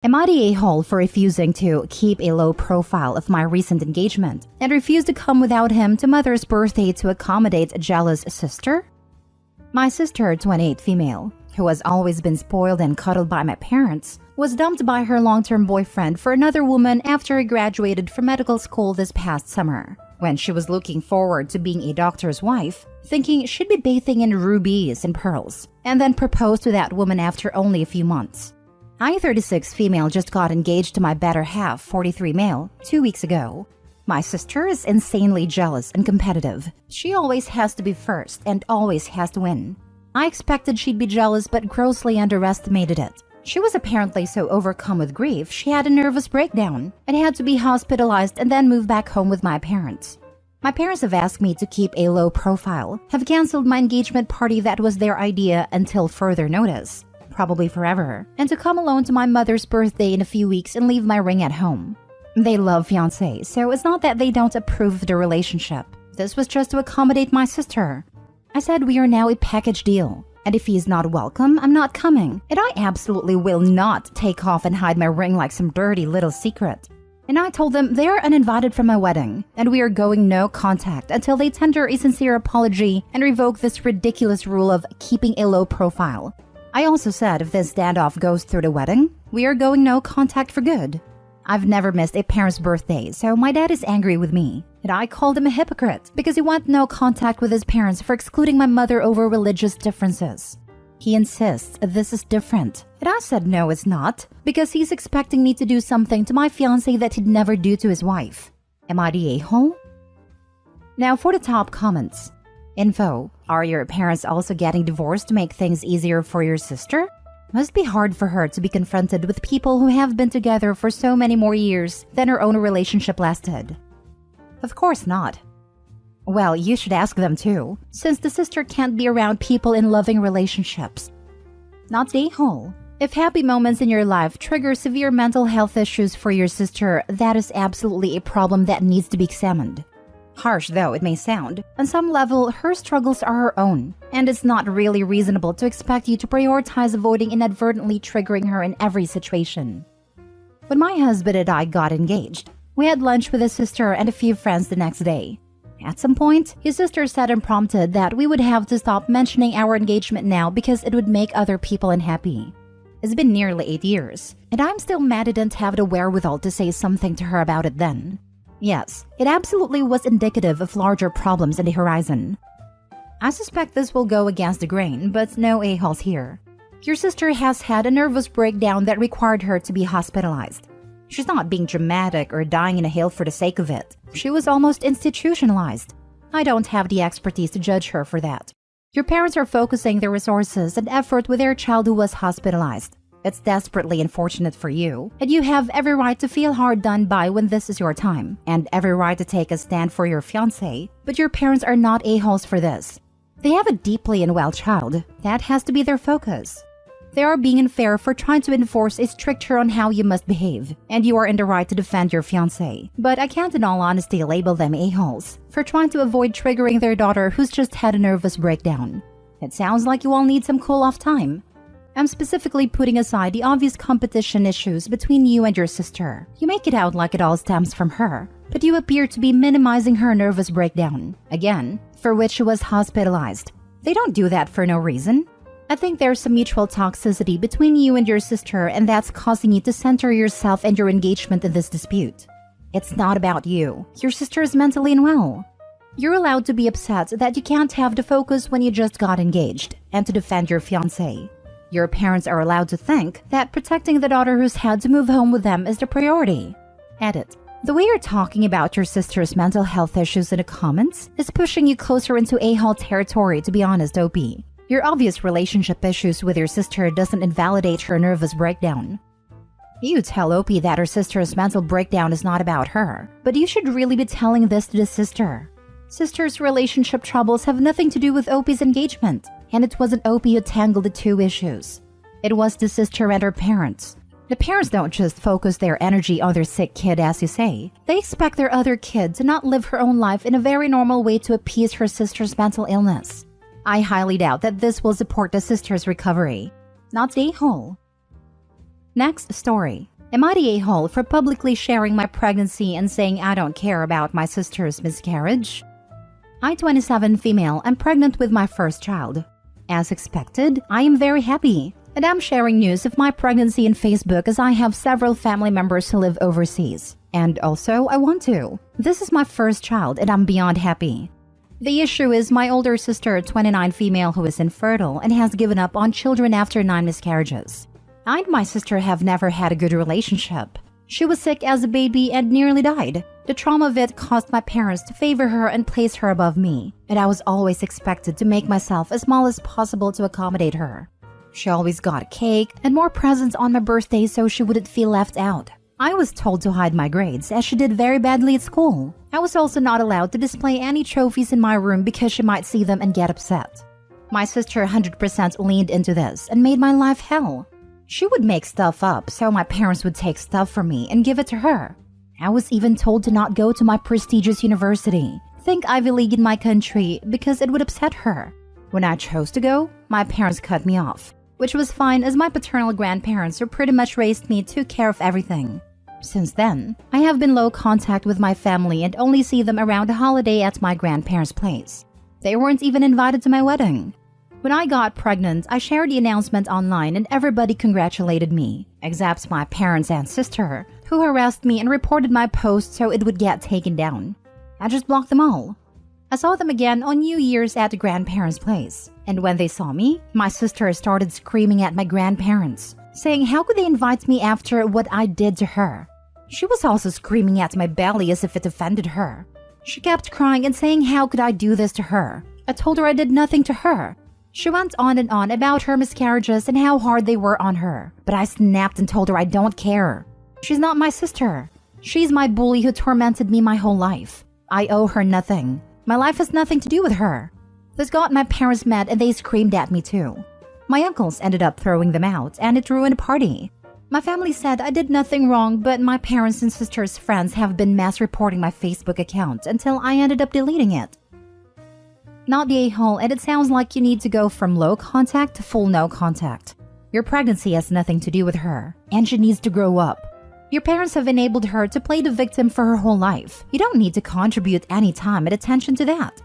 Am I the a-hole for refusing to keep a low profile of my recent engagement and refuse to come without him to mother's birthday to accommodate a jealous sister? My sister, 28 female, who has always been spoiled and cuddled by my parents, was dumped by her long-term boyfriend for another woman after he graduated from medical school this past summer, when she was looking forward to being a doctor's wife, thinking she'd be bathing in rubies and pearls, and then proposed to that woman after only a few months. I, 36 female, just got engaged to my better half, 43 male, 2 weeks ago. My sister is insanely jealous and competitive. She always has to be first and always has to win. I expected she'd be jealous but grossly underestimated it. She was apparently so overcome with grief she had a nervous breakdown and had to be hospitalized and then move back home with my parents. My parents have asked me to keep a low profile, have canceled my engagement party that was their idea until further notice, probably forever, and to come alone to my mother's birthday in a few weeks and leave my ring at home. They love fiancé, so it's not that they don't approve of the relationship. This was just to accommodate my sister. I said we are now a package deal, and if he is not welcome, I'm not coming, and I absolutely will not take off and hide my ring like some dirty little secret. And I told them they are uninvited from my wedding, and we are going no contact until they tender a sincere apology and revoke this ridiculous rule of keeping a low profile. I also said if this standoff goes through the wedding, we are going no contact for good. I've never missed a parent's birthday, so my dad is angry with me, and I called him a hypocrite because he wants no contact with his parents for excluding my mother over religious differences. He insists this is different, and I said no, it's not, because he's expecting me to do something to my fiancé that he'd never do to his wife. Am I the a-hole? Now for the top comments. Info: are your parents also getting divorced to make things easier for your sister? Must be hard for her to be confronted with people who have been together for so many more years than her own relationship lasted. Of course not. Well, you should ask them too, since the sister can't be around people in loving relationships. Not the a-hole. If happy moments in your life trigger severe mental health issues for your sister, that is absolutely a problem that needs to be examined. Harsh though it may sound, on some level her struggles are her own, and it's not really reasonable to expect you to prioritize avoiding inadvertently triggering her in every situation. When my husband and I got engaged, we had lunch with his sister and a few friends the next day. At some point, his sister said unprompted that we would have to stop mentioning our engagement now because it would make other people unhappy. It's been nearly 8 years, and I'm still mad I didn't have the wherewithal to say something to her about it then. Yes, it absolutely was indicative of larger problems in the horizon. I suspect this will go against the grain, but no a-holes here. Your sister has had a nervous breakdown that required her to be hospitalized. She's not being dramatic or dying in a hill for the sake of it. She was almost institutionalized. I don't have the expertise to judge her for that. Your parents are focusing their resources and effort with their child who was hospitalized. It's desperately unfortunate for you, and you have every right to feel hard done by when this is your time, and every right to take a stand for your fiancé, but your parents are not a-holes for this. They have a deeply unwell child. That has to be their focus. They are being unfair for trying to enforce a strict rule on how you must behave, and you are in the right to defend your fiancé. But I can't in all honesty label them a-holes for trying to avoid triggering their daughter who's just had a nervous breakdown. It sounds like you all need some cool-off time. I'm specifically putting aside the obvious competition issues between you and your sister. You make it out like it all stems from her, but you appear to be minimizing her nervous breakdown, again, for which she was hospitalized. They don't do that for no reason. I think there's some mutual toxicity between you and your sister, and that's causing you to center yourself and your engagement in this dispute. It's not about you. Your sister is mentally unwell. You're allowed to be upset that you can't have the focus when you just got engaged, and to defend your fiancé. Your parents are allowed to think that protecting the daughter who's had to move home with them is the priority. Edit. The way you're talking about your sister's mental health issues in the comments is pushing you closer into a-hole territory, to be honest, OP. Your obvious relationship issues with your sister doesn't invalidate her nervous breakdown. You tell OP that her sister's mental breakdown is not about her, but you should really be telling this to the sister. Sister's relationship troubles have nothing to do with OP's engagement, and it wasn't OP who tangled the two issues. It was the sister and her parents. The parents don't just focus their energy on their sick kid, as you say. They expect their other kid to not live her own life in a very normal way to appease her sister's mental illness. I highly doubt that this will support the sister's recovery. Not the a-hole. Next story. Am I the a-hole for publicly sharing my pregnancy and saying I don't care about my sister's miscarriage? I, 27 female, am pregnant with my first child. As expected, I am very happy, and I'm sharing news of my pregnancy on Facebook as I have several family members who live overseas. And also, I want to. This is my first child and I'm beyond happy. The issue is my older sister, 29 female, who is infertile and has given up on children after 9 miscarriages. I and my sister have never had a good relationship. She was sick as a baby and nearly died. The trauma of it caused my parents to favor her and place her above me, and I was always expected to make myself as small as possible to accommodate her. She always got a cake and more presents on my birthday so she wouldn't feel left out. I was told to hide my grades as she did very badly at school. I was also not allowed to display any trophies in my room because she might see them and get upset. My sister 100% leaned into this and made my life hell. She would make stuff up so my parents would take stuff from me and give it to her. I was even told to not go to my prestigious university, think Ivy League in my country, because it would upset her. When I chose to go, my parents cut me off, which was fine as my paternal grandparents who pretty much raised me took care of everything. Since then, I have been low contact with my family and only see them around a holiday at my grandparents' place. They weren't even invited to my wedding. When I got pregnant, I shared the announcement online and everybody congratulated me, except my parents and sister, who harassed me and reported my post so it would get taken down. I just blocked them all. I saw them again on New Year's at the grandparents' place, and when they saw me, my sister started screaming at my grandparents, saying how could they invite me after what I did to her. She was also screaming at my belly as if it offended her. She kept crying and saying how could I do this to her. I told her I did nothing to her. She went on and on about her miscarriages and how hard they were on her, but I snapped and told her I don't care. She's not my sister. She's my bully who tormented me my whole life. I owe her nothing. My life has nothing to do with her. This got my parents mad and they screamed at me too. My uncles ended up throwing them out and it ruined a party. My family said I did nothing wrong, but my parents' and sister's friends have been mass reporting my Facebook account until I ended up deleting it. Not the a-hole, and it sounds like you need to go from low contact to full no contact. Your pregnancy has nothing to do with her, and she needs to grow up. Your parents have enabled her to play the victim for her whole life. You don't need to contribute any time and attention to that.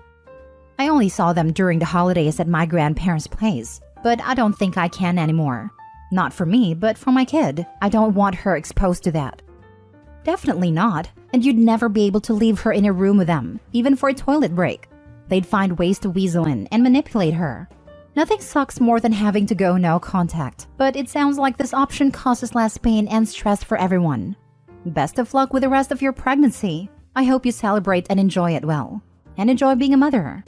I only saw them during the holidays at my grandparents' place, but I don't think I can anymore. Not for me, but for my kid. I don't want her exposed to that. Definitely not, and you'd never be able to leave her in a room with them, even for a toilet break. They'd find ways to weasel in and manipulate her. Nothing sucks more than having to go no contact, but it sounds like this option causes less pain and stress for everyone. Best of luck with the rest of your pregnancy. I hope you celebrate and enjoy it well. And enjoy being a mother.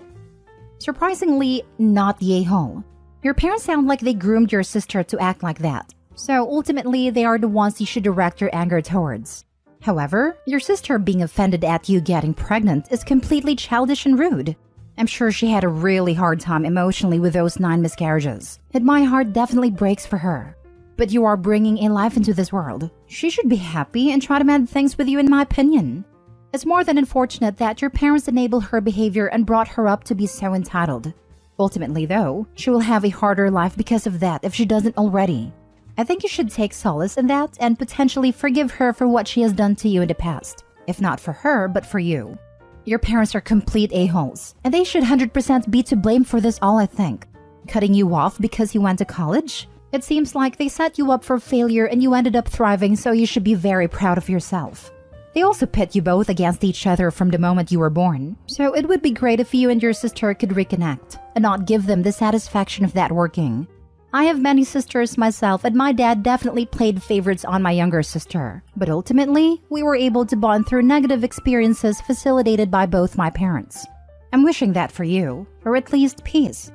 Surprisingly, not the a-hole. Your parents sound like they groomed your sister to act like that. So ultimately, they are the ones you should direct your anger towards. However, your sister being offended at you getting pregnant is completely childish and rude. I'm sure she had a really hard time emotionally with those 9 miscarriages, and my heart definitely breaks for her. But you are bringing a life into this world. She should be happy and try to mend things with you, in my opinion. It's more than unfortunate that your parents enabled her behavior and brought her up to be so entitled. Ultimately, though, she will have a harder life because of that if she doesn't already. I think you should take solace in that and potentially forgive her for what she has done to you in the past. If not for her, but for you. Your parents are complete a-holes, and they should 100% be to blame for this all, I think. Cutting you off because you went to college? It seems like they set you up for failure and you ended up thriving, so you should be very proud of yourself. They also pit you both against each other from the moment you were born, so it would be great if you and your sister could reconnect and not give them the satisfaction of that working. I have many sisters myself, and my dad definitely played favorites on my younger sister. But ultimately, we were able to bond through negative experiences facilitated by both my parents. I'm wishing that for you, or at least peace.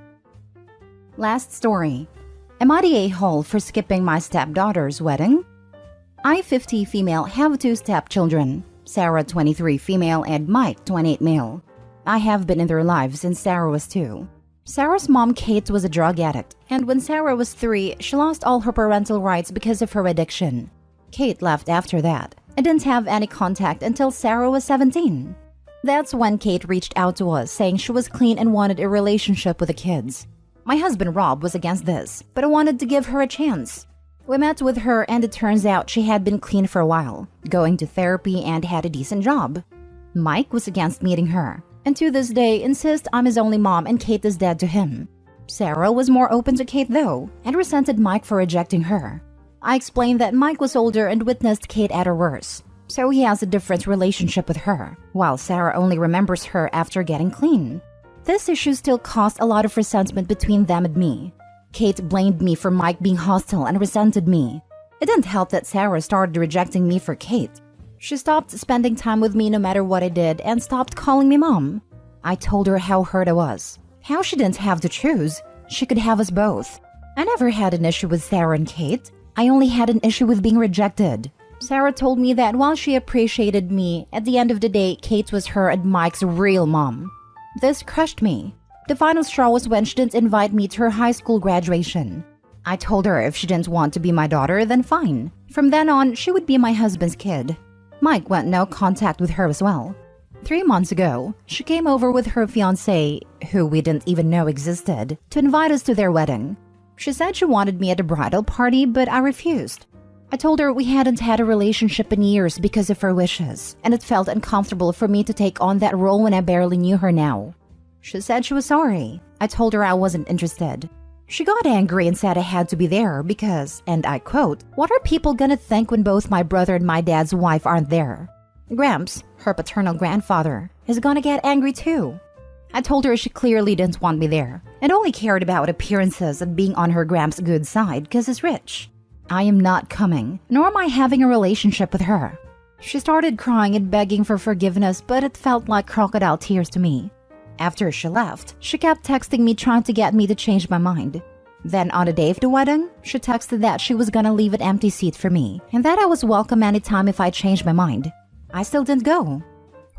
Last story. Am I the a-hole for skipping my stepdaughter's wedding? I, 50 female, have 2 stepchildren. Sarah, 23 female, and Mike, 28 male. I have been in their lives since Sarah was 2. Sarah's mom, Kate, was a drug addict, and when Sarah was 3, she lost all her parental rights because of her addiction. Kate left after that and didn't have any contact until Sarah was 17. That's when Kate reached out to us saying she was clean and wanted a relationship with the kids. My husband Rob was against this, but I wanted to give her a chance. We met with her and it turns out she had been clean for a while, going to therapy and had a decent job. Mike was against meeting her, and to this day insists I'm his only mom and Kate is dead to him. Sarah was more open to Kate though, and resented Mike for rejecting her. I explained that Mike was older and witnessed Kate at her worst, so he has a different relationship with her, while Sarah only remembers her after getting clean. This issue still caused a lot of resentment between them and me. Kate blamed me for Mike being hostile and resented me. It didn't help that Sarah started rejecting me for Kate. She stopped spending time with me no matter what I did and stopped calling me mom. I told her how hurt I was, how she didn't have to choose. She could have us both. I never had an issue with Sarah and Kate. I only had an issue with being rejected. Sarah told me that while she appreciated me, at the end of the day, Kate was her and Mike's real mom. This crushed me. The final straw was when she didn't invite me to her high school graduation. I told her if she didn't want to be my daughter, then fine. From then on, she would be my husband's kid. Mike went no contact with her as well. 3 months ago, she came over with her fiancé, who we didn't even know existed, to invite us to their wedding. She said she wanted me at a bridal party, but I refused. I told her we hadn't had a relationship in years because of her wishes, and it felt uncomfortable for me to take on that role when I barely knew her now. She said she was sorry. I told her I wasn't interested. She got angry and said I had to be there because, and I quote, "What are people gonna think when both my brother and my dad's wife aren't there?" Gramps, her paternal grandfather, is gonna get angry too. I told her she clearly didn't want me there and only cared about appearances and being on her Gramps' good side because he's rich. I am not coming, nor am I having a relationship with her. She started crying and begging for forgiveness, but it felt like crocodile tears to me. After she left, she kept texting me trying to get me to change my mind. Then on the day of the wedding, she texted that she was gonna leave an empty seat for me and that I was welcome anytime if I changed my mind. I still didn't go.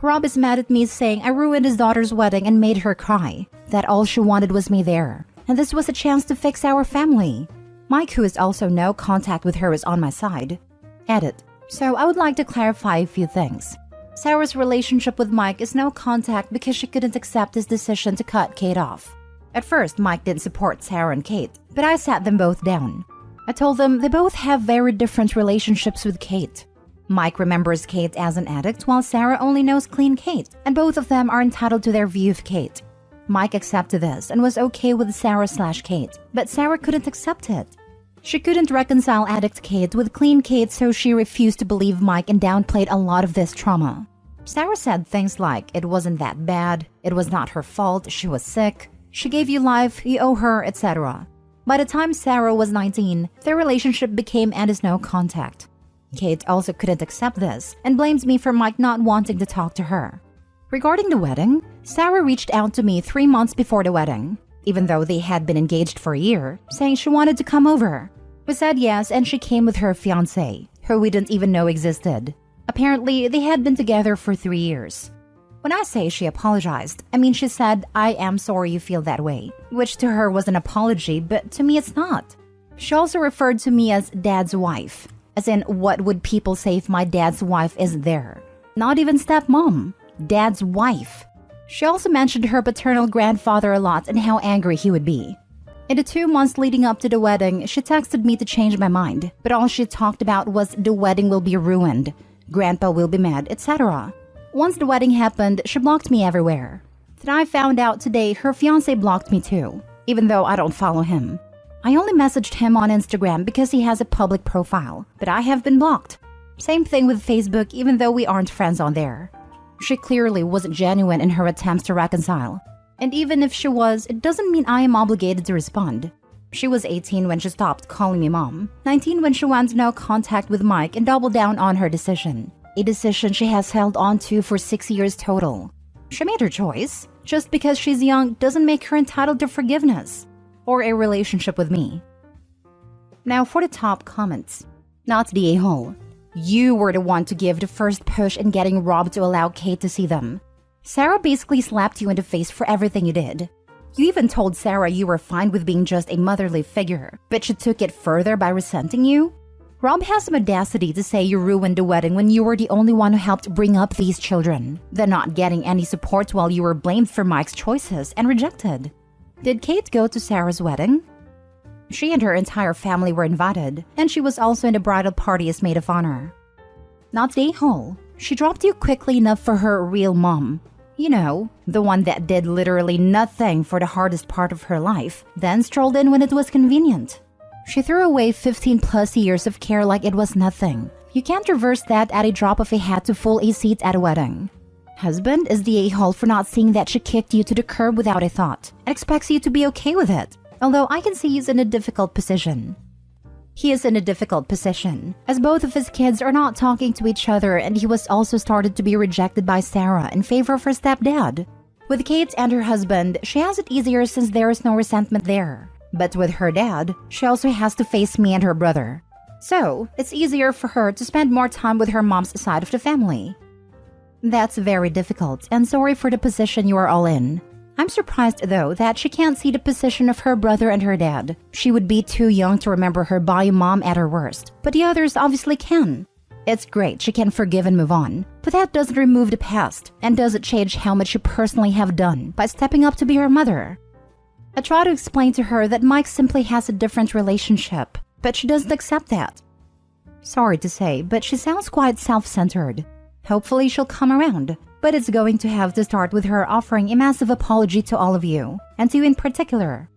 Rob is mad at me saying I ruined his daughter's wedding and made her cry, that all she wanted was me there, and this was a chance to fix our family. Mike, who is also no contact with her, is on my side. Edit. So I would like to clarify a few things. Sarah's relationship with Mike is no contact because she couldn't accept his decision to cut Kate off. At first, Mike didn't support Sarah and Kate, but I sat them both down. I told them they both have very different relationships with Kate. Mike remembers Kate as an addict while Sarah only knows clean Kate, and both of them are entitled to their view of Kate. Mike accepted this and was okay with Sarah/Kate, but Sarah couldn't accept it. She couldn't reconcile addict Kate with clean Kate, so she refused to believe Mike and downplayed a lot of this trauma. Sarah said things like it wasn't that bad, it was not her fault, she was sick, she gave you life, you owe her, etc. By the time Sarah was 19, their relationship became and is no contact. Kate also couldn't accept this and blames me for Mike not wanting to talk to her. Regarding the wedding, Sarah reached out to me 3 months before the wedding, even though they had been engaged for a year, saying she wanted to come over. We said yes, and she came with her fiancé, who we didn't even know existed. Apparently, they had been together for 3 years. When I say she apologized, I mean she said, "I am sorry you feel that way," which to her was an apology, but to me it's not. She also referred to me as dad's wife, as in what would people say if my dad's wife isn't there? Not even stepmom, dad's wife. She also mentioned her paternal grandfather a lot and how angry he would be. In the 2 months leading up to the wedding, she texted me to change my mind, but all she talked about was the wedding will be ruined, grandpa will be mad, etc. Once the wedding happened, she blocked me everywhere. Then I found out today her fiancé blocked me too, even though I don't follow him. I only messaged him on Instagram because he has a public profile, but I have been blocked. Same thing with Facebook, even though we aren't friends on there. She clearly wasn't genuine in her attempts to reconcile. And even if she was, it doesn't mean I am obligated to respond. She was 18 when she stopped calling me mom, 19 when she went no contact with Mike and doubled down on her decision. A decision she has held on to for 6 years total. She made her choice. Just because she's young doesn't make her entitled to forgiveness or a relationship with me. Now for the top comments. Not the a-hole. You were the one to give the first push in getting Rob to allow Kate to see them. Sarah basically slapped you in the face for everything you did. You even told Sarah you were fine with being just a motherly figure, but she took it further by resenting you? Rob has some audacity to say you ruined the wedding when you were the only one who helped bring up these children, then not getting any support while you were blamed for Mike's choices and rejected. Did Kate go to Sarah's wedding? She and her entire family were invited, and she was also in the bridal party as maid of honor. Not the a-hole. She dropped you quickly enough for her real mom. You know, the one that did literally nothing for the hardest part of her life, then strolled in when it was convenient. She threw away 15 plus years of care like it was nothing. You can't reverse that at a drop of a hat to full a seat at a wedding. Husband is the a-hole for not seeing that she kicked you to the curb without a thought and expects you to be okay with it, although I can see he's in a difficult position. He is in a difficult position, as both of his kids are not talking to each other, and he was also started to be rejected by Sarah in favor of her stepdad. With Kate and her husband, she has it easier since there is no resentment there. But with her dad, she also has to face me and her brother. So, it's easier for her to spend more time with her mom's side of the family. That's very difficult, and sorry for the position you are all in. I'm surprised, though, that she can't see the position of her brother and her dad. She would be too young to remember her bio mom at her worst, but the others obviously can. It's great she can forgive and move on, but that doesn't remove the past and doesn't change how much you personally have done by stepping up to be her mother. I try to explain to her that Mike simply has a different relationship, but she doesn't accept that. Sorry to say, but she sounds quite self-centered. Hopefully she'll come around. But it's going to have to start with her offering a massive apology to all of you, and to you in particular.